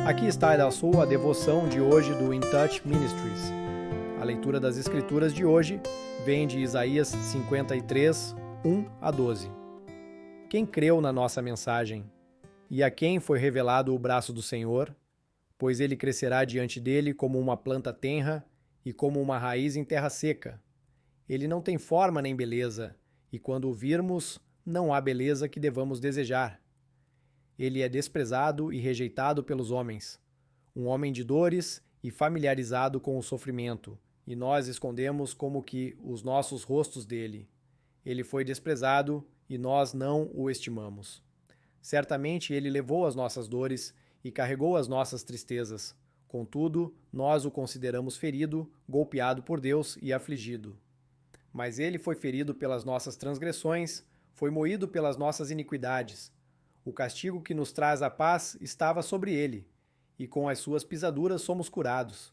Aqui está a sua devoção de hoje do In Touch Ministries. A leitura das Escrituras de hoje vem de Isaías 53, 1 a 12. Quem creu na nossa mensagem? E a quem foi revelado o braço do Senhor? Pois ele crescerá diante dele como uma planta tenra e como uma raiz em terra seca. Ele não tem forma nem beleza, e quando o virmos, não há beleza que devamos desejar. Ele é desprezado e rejeitado pelos homens, um homem de dores e familiarizado com o sofrimento, e nós escondemos como que os nossos rostos dele. Ele foi desprezado e nós não o estimamos. Certamente ele levou as nossas dores e carregou as nossas tristezas. Contudo, nós o consideramos ferido, golpeado por Deus e afligido. Mas ele foi ferido pelas nossas transgressões, foi moído pelas nossas iniquidades. O castigo que nos traz a paz estava sobre ele, e com as suas pisaduras somos curados.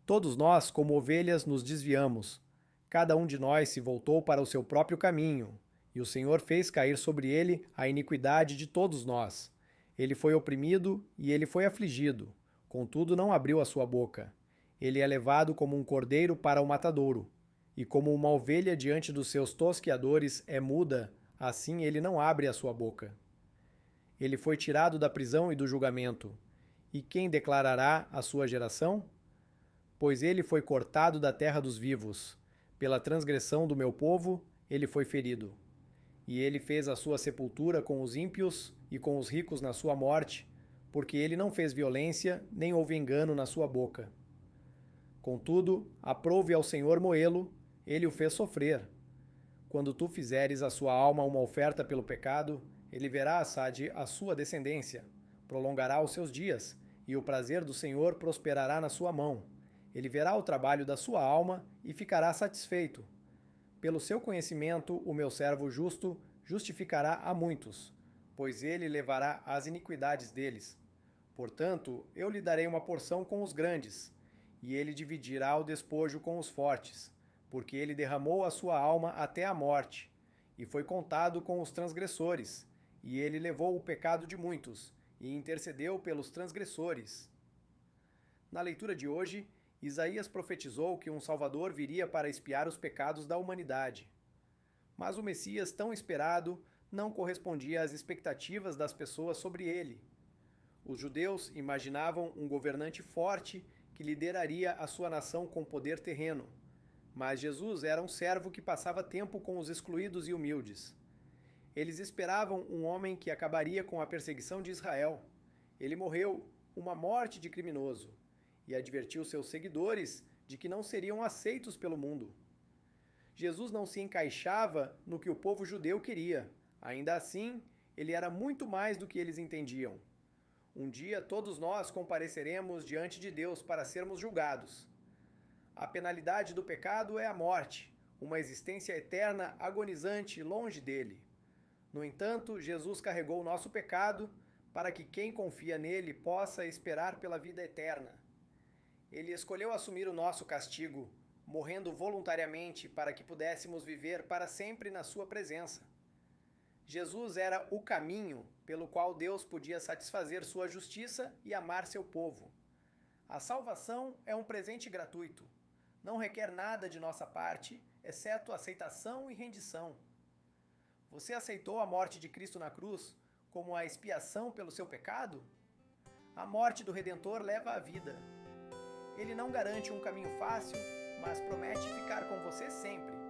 Todos nós, como ovelhas, nos desviamos. Cada um de nós se voltou para o seu próprio caminho, e o Senhor fez cair sobre ele a iniquidade de todos nós. Ele foi oprimido e ele foi afligido, contudo não abriu a sua boca. Ele é levado como um cordeiro para o matadouro, e como uma ovelha diante dos seus tosqueadores é muda, assim ele não abre a sua boca. Ele foi tirado da prisão e do julgamento. E quem declarará a sua geração? Pois ele foi cortado da terra dos vivos. Pela transgressão do meu povo, ele foi ferido. E ele fez a sua sepultura com os ímpios e com os ricos na sua morte, porque ele não fez violência, nem houve engano na sua boca. Contudo, aprouve ao Senhor moê-lo, ele o fez sofrer. Quando tu fizeres a sua alma uma oferta pelo pecado, ele verá a sua descendência, prolongará os seus dias, e o prazer do Senhor prosperará na sua mão. Ele verá o trabalho da sua alma e ficará satisfeito. Pelo seu conhecimento, o meu servo justo justificará a muitos, pois ele levará as iniquidades deles. Portanto, eu lhe darei uma porção com os grandes, e ele dividirá o despojo com os fortes, porque ele derramou a sua alma até a morte, e foi contado com os transgressores, e ele levou o pecado de muitos, e intercedeu pelos transgressores. Na leitura de hoje, Isaías profetizou que um Salvador viria para expiar os pecados da humanidade. Mas o Messias tão esperado não correspondia às expectativas das pessoas sobre ele. Os judeus imaginavam um governante forte que lideraria a sua nação com poder terreno. Mas Jesus era um servo que passava tempo com os excluídos e humildes. Eles esperavam um homem que acabaria com a perseguição de Israel. Ele morreu, uma morte de criminoso, e advertiu seus seguidores de que não seriam aceitos pelo mundo. Jesus não se encaixava no que o povo judeu queria. Ainda assim, ele era muito mais do que eles entendiam. Um dia todos nós compareceremos diante de Deus para sermos julgados. A penalidade do pecado é a morte, uma existência eterna agonizante longe dele. No entanto, Jesus carregou o nosso pecado para que quem confia nele possa esperar pela vida eterna. Ele escolheu assumir o nosso castigo, morrendo voluntariamente para que pudéssemos viver para sempre na sua presença. Jesus era o caminho pelo qual Deus podia satisfazer sua justiça e amar seu povo. A salvação é um presente gratuito. Não requer nada de nossa parte, exceto aceitação e rendição. Você aceitou a morte de Cristo na cruz como a expiação pelo seu pecado? A morte do Redentor leva à vida. Ele não garante um caminho fácil, mas promete ficar com você sempre.